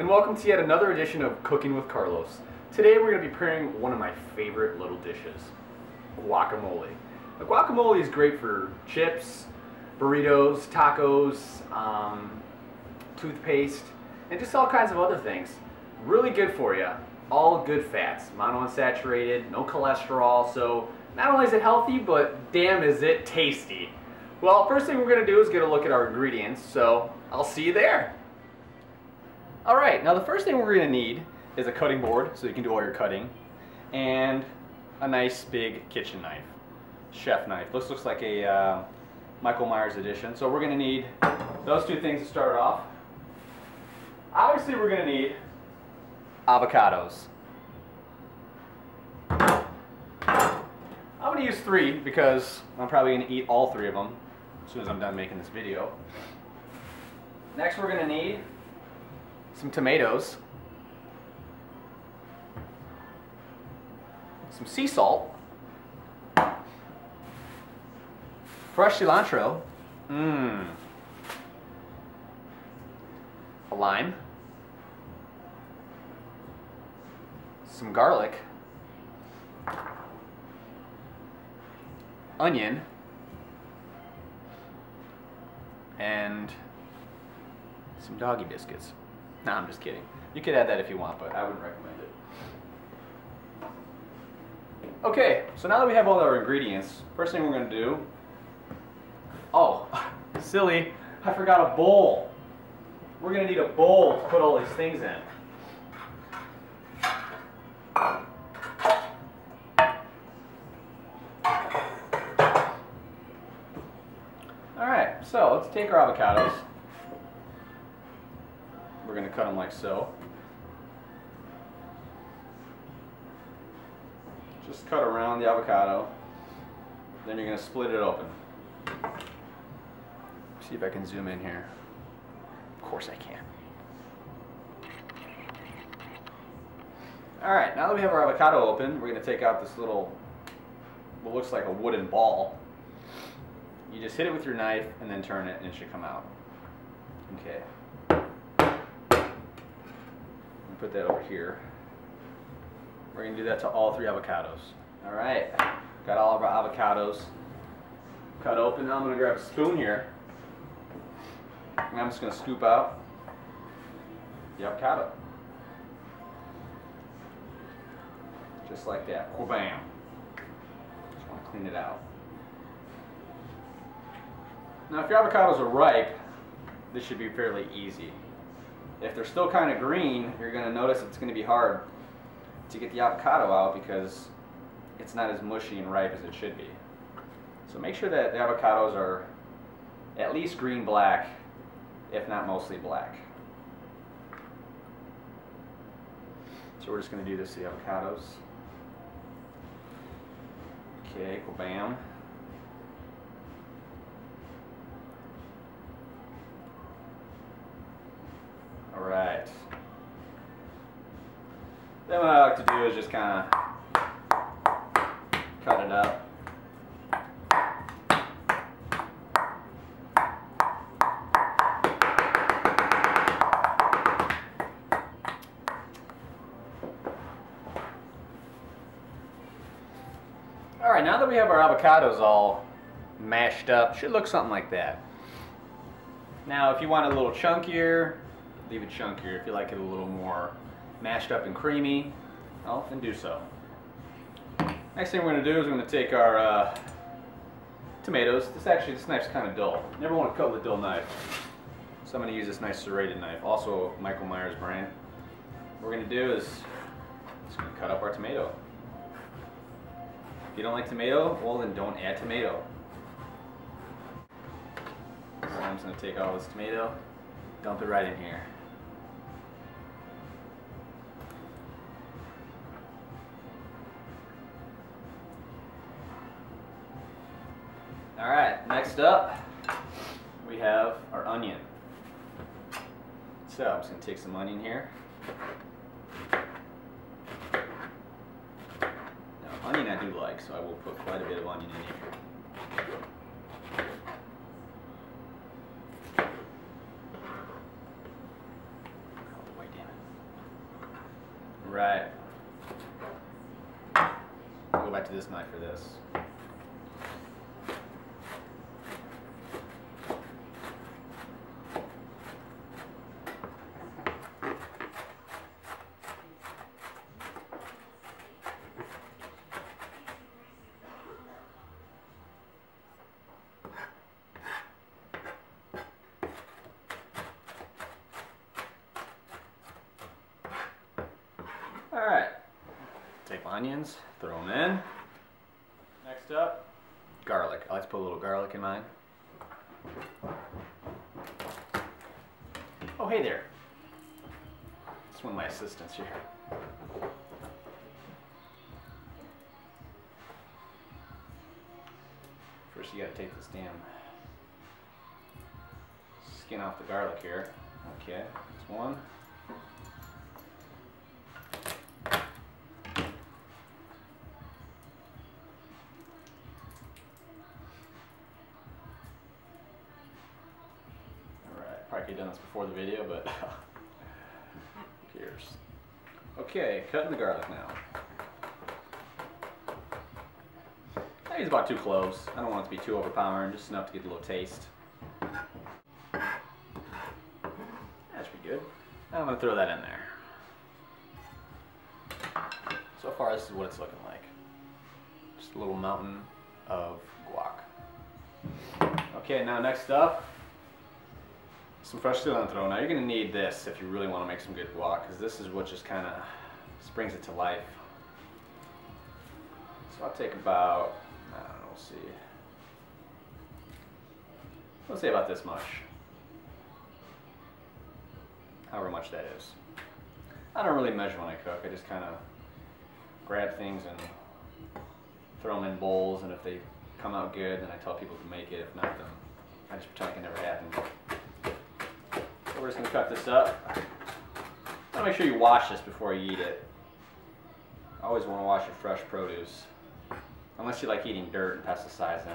welcome to yet another edition of Cooking with Carlos. Today we're going to be preparing one of my favorite little dishes, guacamole. Now, guacamole is great for chips, burritos, tacos, toothpaste, and just all kinds of other things. Really good for you. All good fats, monounsaturated, no cholesterol, so not only is it healthy, but damn is it tasty. Well, first thing we're going to do is get a look at our ingredients, so I'll see you there. Alright, now the first thing we're going to need is a cutting board so you can do all your cutting, and a nice big kitchen knife, chef knife. This looks like a Michael Myers edition, so we're going to need those two things to start off. Obviously we're going to need avocados. I'm going to use 3 because I'm probably going to eat all 3 of them as soon as I'm done making this video. Next we're going to need some tomatoes, some sea salt, fresh cilantro, a lime, some garlic, onion, and some doggy biscuits. No, I'm just kidding. You could add that if you want, but I wouldn't recommend it. Okay, so now that we have all our ingredients, first thing we're going to do... Oh, silly, I forgot a bowl. We're going to need a bowl to put all these things in. Alright, so let's take our avocados. We're going to cut them like so. Just cut around the avocado. Then you're going to split it open. See if I can zoom in here. Of course I can. Alright, now that we have our avocado open, we're going to take out this little, what looks like a wooden ball. You just hit it with your knife and then turn it and it should come out. Okay. Put that over here. We're going to do that to all 3 avocados. Alright, got all of our avocados cut open. Now I'm going to grab a spoon here. And I'm just going to scoop out the avocado. Just like that. Bam. Just want to clean it out. Now if your avocados are ripe, this should be fairly easy. If they're still kind of green, you're going to notice it's going to be hard to get the avocado out because it's not as mushy and ripe as it should be. So make sure that the avocados are at least green-black, if not mostly black. So we're just going to do this to the avocados. Okay, bam. Alright. Then what I like to do is just kind of cut it up. Alright, now that we have our avocados all mashed up, should look something like that. Now if you want it a little chunkier, leave it chunkier. If you like it a little more mashed up and creamy, well, then do so. Next thing we're going to do is we're going to take our tomatoes. This knife's kind of dull. You never want to cut with a dull knife. So I'm going to use this nice serrated knife, also Michael Myers brand. What we're going to do is just going to cut up our tomato. If you don't like tomato, well then don't add tomato. So I'm just going to take all this tomato, dump it right in here. Alright, next up we have our onion. So I'm just going to take some onion here. Now onion I do like, so I will put quite a bit of onion in here. Oh, wait, damn it. Right. I'll go back to this knife for this. Alright, take my onions, throw them in. Next up, garlic. I like to put a little garlic in mine. Oh, hey there. It's one of my assistants here. First you gotta take this damn skin off the garlic here. Okay, that's one. Probably could have done this before the video, but who cares? Okay, cutting the garlic now. I use about 2 cloves. I don't want it to be too overpowering, just enough to get a little taste. That should be good. I'm going to throw that in there. So far, this is what it's looking like. Just a little mountain of guac. Okay, now next up, some fresh cilantro. Now you're going to need this if you really want to make some good guac, because this is what just kind of brings it to life. So I'll take about, I don't know, we'll see. Let's say about this much. However much that is. I don't really measure when I cook. I just kind of grab things and throw them in bowls, and if they come out good, then I tell people to make it. If not, then I just pretend like it never happened. We're just going to cut this up. Now make sure you wash this before you eat it. Always want to wash your fresh produce. Unless you like eating dirt and pesticides,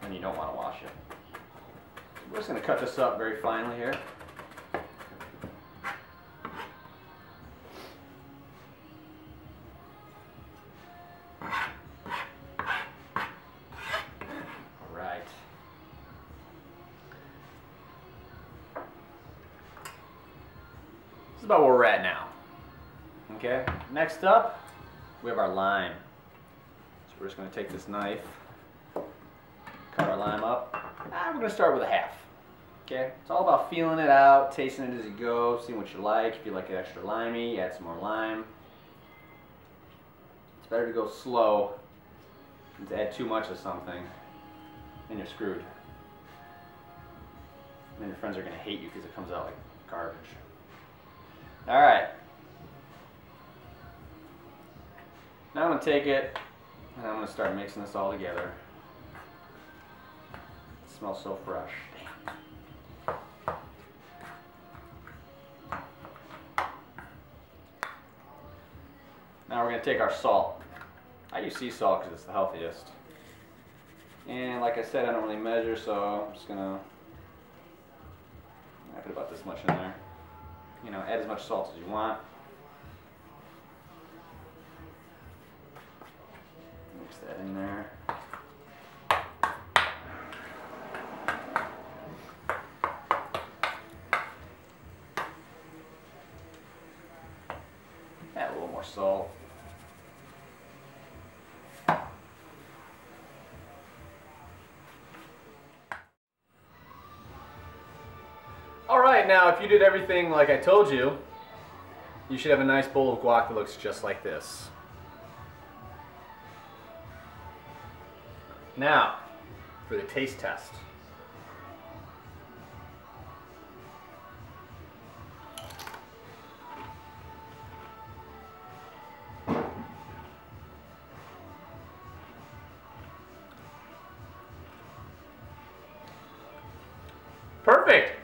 then you don't want to wash it. We're just going to cut this up very finely here. This is about where we're at now. Okay, next up, we have our lime. So we're just going to take this knife, cut our lime up, and we're going to start with a half. Okay, it's all about feeling it out, tasting it as you go, seeing what you like. If you like it extra limey, add some more lime. It's better to go slow than to add too much of something, and you're screwed. And then your friends are going to hate you because it comes out like garbage. Alright, now I'm going to take it and I'm going to start mixing this all together. It smells so fresh. Now we're going to take our salt. I use sea salt because it's the healthiest. And like I said, I don't really measure, so I'm just going to put about this much in there. You know, add as much salt as you want. Mix that in there. Add a little more salt. Alright, now if you did everything like I told you, you should have a nice bowl of guac that looks just like this. Now, for the taste test. Perfect!